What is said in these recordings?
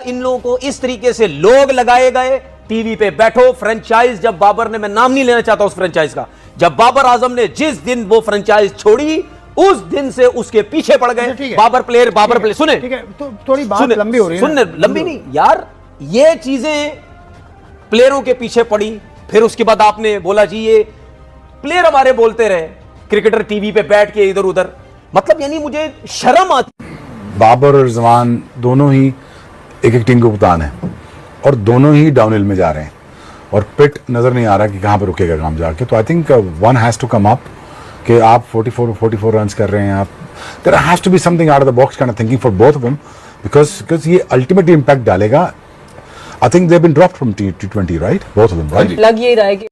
इन लोगों को इस तरीके से लोग लगाए गए, टीवी पे बैठो। फ्रेंचाइज जब बाबर ने, मैं नाम नहीं लेना चाहता उस फ्रेंचाइज का, जब बाबर आजम ने जिस दिन वो फ्रेंचाइज छोड़ी उस दिन से उसके पीछे पड़ गए। बाबर प्लेयर सुने, ठीक है, तो थोड़ी बात लंबी हो रही है। सुनने लंबी नहीं यार, ये चीजें प्लेयरों के पीछे पड़ी। फिर उसके बाद आपने बोला जी ये प्लेयर हमारे बोलते रहे, क्रिकेटर टीवी पे बैठ के इधर उधर, मतलब यानी मुझे शर्म आती। बाबर और रिजवान दोनों ही एक एक टीम के कप्तान हैं और दोनों ही डाउनहिल में जा रहे हैं और पिट नजर नहीं आ रहा कि कहां पर रुकेगा काम जाके। तो I think one has to come up कि आप 44 रन्स कर रहे हैं, आप there has to be something out of the box kind of thinking for both of them, because ये अल्टीमेटली इंपैक्ट डालेगा। I think they have been dropped from T20, right, both of them, right. लग ये रहा है कि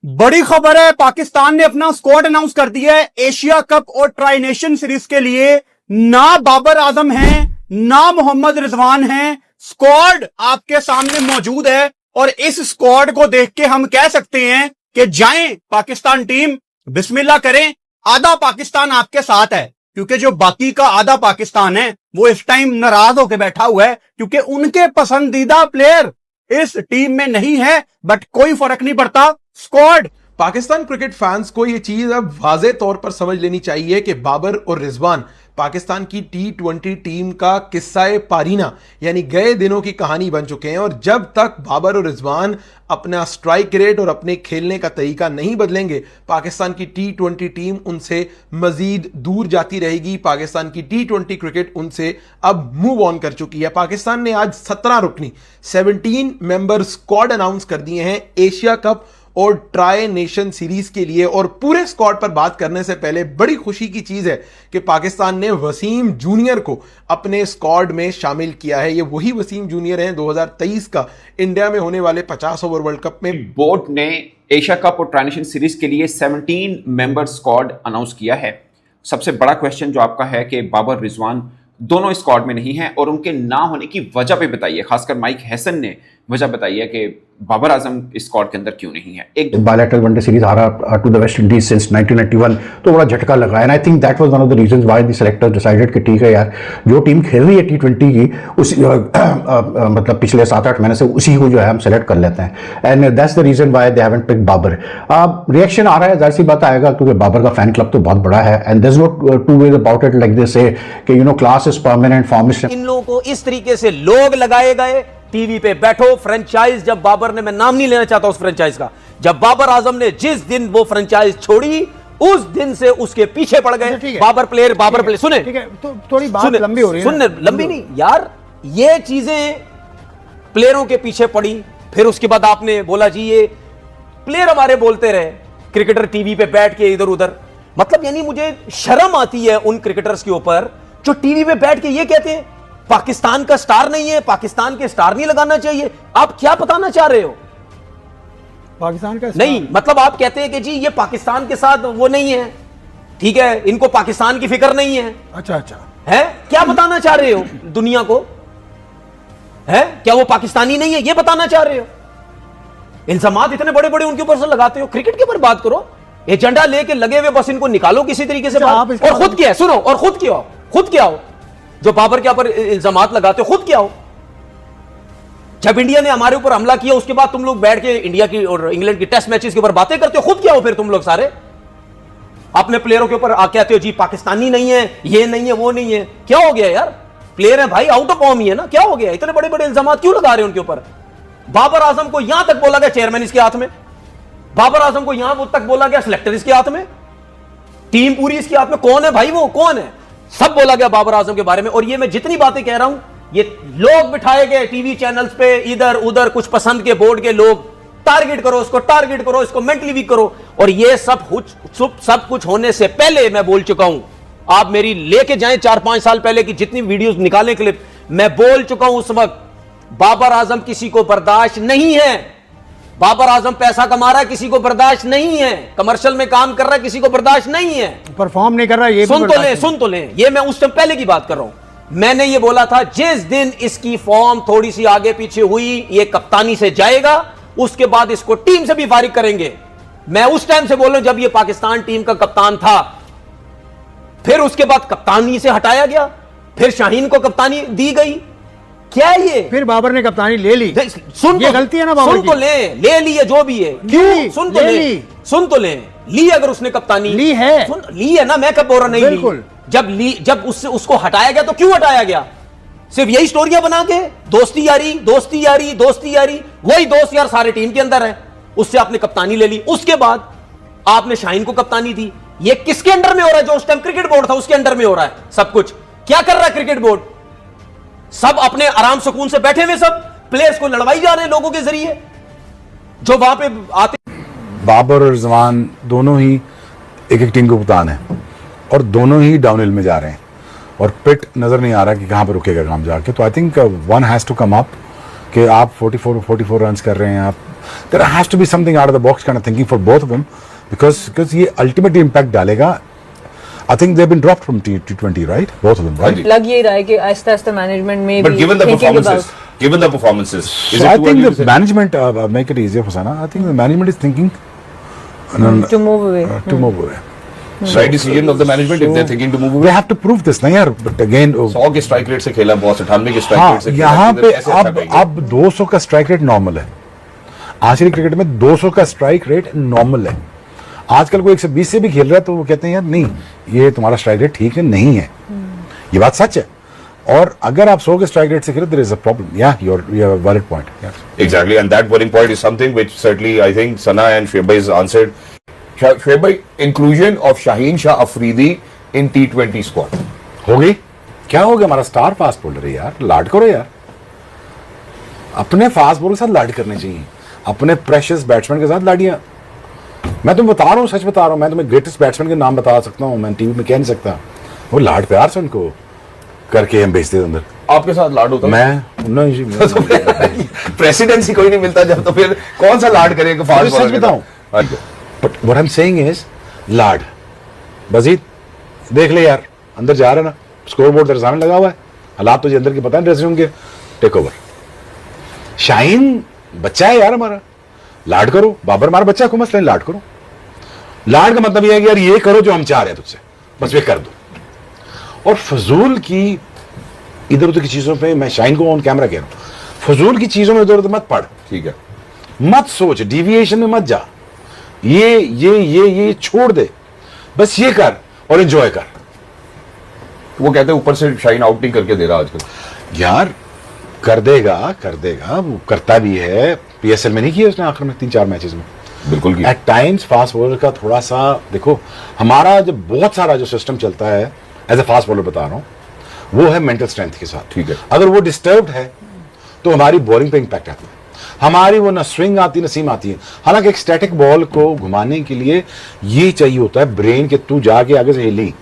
बड़ी खबर है, पाकिस्तान ने अपना स्क्वाड अनाउंस कर दिया है एशिया कप और ट्राई नेशन सीरीज के लिए। ना बाबर आजम हैं, ना मोहम्मद रिजवान हैं, स्क्वाड आपके सामने मौजूद है और इस स्क्वाड को देख के हम कह सकते हैं कि जाएं पाकिस्तान टीम, बिस्मिल्लाह करें। आधा पाकिस्तान आपके साथ है, क्योंकि जो बाकी का आधा पाकिस्तान है वो इस टाइम नाराज होकर बैठा हुआ है क्योंकि उनके पसंदीदा प्लेयर इस टीम में नहीं है। बट कोई फर्क नहीं पड़ता, स्क्वाड। पाकिस्तान क्रिकेट फैंस को यह चीज अब वाज़े तौर पर समझ लेनी चाहिए कि बाबर और रिजवान पाकिस्तान की T20 टीम का किस्सा-ए पारीना यानी गए दिनों की कहानी बन चुके हैं। और जब तक बाबर और रिजवान अपना स्ट्राइक रेट और अपने खेलने का तरीका नहीं बदलेंगे, पाकिस्तान की T20 टीम उनसे मजीद दूर जाती रहेगी। पाकिस्तान की T20 क्रिकेट उनसे अब मूव ऑन कर चुकी है। पाकिस्तान ने आज 17 मेंबर स्क्वाड अनाउंस कर दिए हैं एशिया कप और ट्राई नेशन सीरीज के लिए। और पूरे स्क्वाड पर बात करने से पहले बड़ी खुशी की चीज है कि पाकिस्तान ने वसीम जूनियर को अपने स्क्वाड में शामिल किया है। ये वही वसीम जूनियर हैं 2023 का इंडिया में होने वाले 50 ओवर वर्ल्ड कप में बोर्ड ने एशिया कप और ट्राई नेशन सीरीज के लिए 17 मेंबर स्क्वाड अनाउंस किया है। सबसे बड़ा क्वेश्चन जो आपका है कि बाबर रिजवान दोनों स्क्वाड में नहीं है और उनके ना होने की वजह पे बताइए। खासकर माइक हैसन ने वजह बताई है कि बाबर आजम इस स्क्वाड के अंदर क्यों नहीं है। एक बायलैटरल वनडे सीरीज हारा to the West Indies since 1991, तो बड़ा झटका लगा है। And I think that was one of the reasons why the selectors decided कि ठीक है यार, जो टीम खेल रही है T20 की उस मतलब पिछले 7-8 महीने से उसी को जो है हम सेलेक्ट कर लेते हैं। And that's the reason why they haven't picked Babar. Reaction आ रहा है, जाहिर सी बात आएगा क्योंकि बाबर का फैन क्लब तो बहुत बड़ा है। And there is no two ways about it, like they say कि you know class is permanent, form is. इन लोगों को इस तरीके से लोग लगाए गए, टीवी पे बैठो। फ्रेंचाइज जब बाबर ने, मैं नाम नहीं लेना चाहता उस फ्रेंचाइज का, जब बाबर आजम ने जिस दिन वो फ्रेंचाइज छोड़ी उस दिन से उसके पीछे पड़ गए। बाबर प्लेयर सुने, ठीक है, तो थोड़ी बात लंबी हो रही है। सुनने लंबी नहीं यार, ये चीजें प्लेयरों के पीछे पड़ी। फिर उसके बाद आपने बोला जी ये प्लेयर हमारे बोलते रहे, क्रिकेटर टीवी पे बैठ के इधर उधर, मतलब यानी मुझे शर्म आती है उन क्रिकेटर्स के ऊपर जो टीवी पे बैठ के ये कहते हैं पाकिस्तान का स्टार नहीं है, पाकिस्तान के स्टार नहीं लगाना चाहिए। आप क्या बताना चाह रहे हो? पाकिस्तान का नहीं, मतलब आप कहते हैं कि जी ये पाकिस्तान के साथ वो नहीं है, ठीक है, इनको पाकिस्तान की फिक्र नहीं है। अच्छा है, क्या बताना चाह रहे हो दुनिया को? है क्या वो पाकिस्तानी नहीं है, ये बताना चाह रहे हो? इल्जामात इतने बड़े बड़े उनके ऊपर से लगाते हो। क्रिकेट के ऊपर बात करो, एजेंडा लेके लगे हुए बस इनको निकालो किसी तरीके से। और खुद क्या है, सुनो, और खुद क्या हो जो बाबर के ऊपर इल्जामात लगाते हो, खुद क्या हो? जब इंडिया ने हमारे ऊपर हमला किया उसके बाद तुम लोग बैठ के इंडिया की और इंग्लैंड की टेस्ट मैचेस के ऊपर बातें करते हो, खुद क्या हो फिर तुम लोग सारे? अपने प्लेयरों के ऊपर आके आते हो जी पाकिस्तानी नहीं है, ये नहीं है, वो नहीं है। क्या हो गया यार? प्लेयर है भाई, आउट ऑफ फॉर्म ही है ना, क्या हो गया? इतने बड़े बड़े इल्जामात क्यों लगा रहे हैं उनके ऊपर? बाबर आजम को यहां तक बोला गया चेयरमैन इसके हाथ में, बाबर आजम को यहां तक बोला गया सिलेक्टर इसके हाथ में, टीम पूरी इसके हाथ में। कौन है भाई वो, कौन है? सब बोला गया बाबर आजम के बारे में। और ये मैं जितनी बातें कह रहा हूं, ये लोग बिठाए गए टीवी चैनल्स पे, इधर उधर कुछ पसंद के बोर्ड के लोग, टारगेट करो उसको, टारगेट करो इसको, मेंटली वीक करो। और ये सब कुछ होने से पहले मैं बोल चुका हूं। आप मेरी लेके जाएं 4-5 साल पहले की जितनी वीडियोस निकालें, क्लिप, मैं बोल चुका हूं उस वक्त बाबर आजम किसी को बर्दाश्त नहीं है। बाबर आजम पैसा कमा रहा है, किसी को बर्दाश्त नहीं है। कमर्शियल में काम कर रहा है, किसी को बर्दाश्त नहीं है। परफॉर्म नहीं कर रहा है, ये सुन तो ले, ये मैं उस टाइम पहले की बात कर रहा हूं। मैंने ये बोला था जिस दिन इसकी फॉर्म थोड़ी सी आगे पीछे हुई, ये कप्तानी से जाएगा, उसके बाद इसको टीम से भी फारिग करेंगे। मैं उस टाइम से बोल रहा हूं जब ये पाकिस्तान टीम का कप्तान था। फिर उसके बाद कप्तानी से हटाया गया, फिर शाहीन को कप्तानी दी गई, क्या है ये? फिर बाबर ने कप्तानी ले ली। सुन ये तो, गलती है ना बाबर सुन की? तो ले ली है जो भी है। ली, सुन तो ले ले ली। सुन तो ली अगर उसने कप्तानी ली है। सुन ली है ना, मैं कब बोल रहा नहीं बिल्कुल। ली। जब उससे उसको हटाया गया तो क्यों हटाया गया? सिर्फ यही स्टोरियां बना के दोस्ती यारी दोस्ती यारी दोस्ती यारी, वही दोस्त यार सारे टीम के अंदर है। उससे आपने कप्तानी ले ली, उसके बाद आपने शाहीन को कप्तानी दी। ये किसके अंडर में हो रहा है? जो उस टाइम क्रिकेट बोर्ड था उसके अंडर में हो रहा है सब कुछ। क्या कर रहा है क्रिकेट बोर्ड? सब अपने आराम सुकून से बैठे हुए, सब प्लेयर्स को लड़वाई जा रहे हैं लोगों के जरिए जो वहां पे आते। बाबर और रिजवान दोनों ही एक एक टीम के कप्तान हैं और दोनों ही डाउनहिल में जा रहे हैं और पिट नजर नहीं आ रहा कि कहां पर रुकेगा काम जाके। तो I think one has to come up कि आप 44 रन्स कर रहे हैं, आप there has to be something out of the box kind of thinking for both of them, because ये अल्टीमेटली इंपैक्ट डालेगा। I think they've been dropped from T20, right? Both of them, right? लग यही रहा है कि Aahista Aahista management में But भी given the thinking performances, is So it I too think early the to say? management make it easier for Sana. I think the management is thinking to move away. to move away. Right decision of the management if they're thinking to move They away. have to prove this, नहीं यार? But again, 100 के strike rate से खेला boss, 98 के strike हाँ, rate से खेला, यहाँ तो पे कैसे अच्छा करेंगे? अब 200 का स्ट्राइक रेट नॉर्मल है। आजकल क्रिकेट में 200 का स्ट्राइक रेट नॉर्मल है। आजकल कोई 120 से भी खेल रहा है तो वो कहते हैं यार नहीं, ये तुम्हारा स्ट्राइक रेट ठीक है नहीं है। ये बात सच है। और अगर आप 100 के स्ट्राइक रेट से खेले, देयर इज अ प्रॉब्लम। या you have a valid point. Exactly, and that worrying point is something which certainly I think Sana and Shoaib has answered. Shoaib, inclusion of Shaheen Shah Afridi in T20 squad. हो गई? क्या हो गया? हमारा star fast bowler है यार, लाड करो यार। अपने फास्ट बॉलर के साथ लाड करने चाहिए, अपने प्रेशियस बैट्समैन के साथ लाडियां। मैं तुम्हें बता रहा हूँ, सच बता रहा हूँ, मैं तुम्हें ग्रेटेस्ट बैट्समैन के नाम बता सकता हूँ, मैं टीवी में कह नहीं सकता। वो लाड प्यार से उनको करके हम भेजते थे अंदर। आपके साथ लाड होता है? मैं नहीं, प्रेसिडेंसी कोई नहीं मिलता जब, तो फिर कौन सा लाड करेगा फास्ट सच बताऊं, but what I am saying is लाड। बजीद देख ले यार, अंदर जा रहा है ना, स्कोर बोर्ड तेरे सामने लगा हुआ है, हालात तुझे अंदर की पता है ड्रेसिंग रूम के। Take over. शाहीन बच्चा है यार हमारा, लाड करो। बाबर हमारा बच्चा को मसला लाड करो। लाड का मतलब यह है कि यार ये करो जो हम चाह रहे हैं तुझसे, बस वे कर दो। और फजूल की इधर उधर की चीजों पे, मैं शाहीन को ऑन कैमरा कह रहा हूं, फजूल की चीजों में इधर उधर मत पढ़, ठीक है? मत सोच, डिविएशन में मत जा, ये छोड़ दे, बस ये कर और एंजॉय कर। वो कहते हैं ऊपर से शाहीन आउट नहीं करके दे रहा आजकल। यार कर देगा, वो करता भी है। पीएसएल में नहीं किया उसने आखिर में 3-4 मैचेस में, बिल्कुल की। एट टाइम्स फास्ट बॉलर का थोड़ा सा देखो, हमारा जो बहुत सारा जो सिस्टम चलता है एज ए फास्ट बॉलर बता रहा हूं, वो है मेंटल स्ट्रेंथ के साथ। ठीक है। अगर वो डिस्टर्ब्ड है तो हमारी बॉलिंग पे इंपैक्ट आता है, हमारी वो ना स्विंग आती ना सीम आती है। हालांकि एक स्टैटिक बॉल को घुमाने के लिए ये चाहिए होता है ब्रेन के तू जाके आगे से हिली।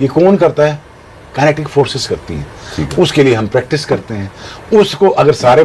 ये कौन करता है? काइनेटिक फोर्सेस करती हैं, उसके लिए हम प्रैक्टिस करते हैं। उसको अगर सारे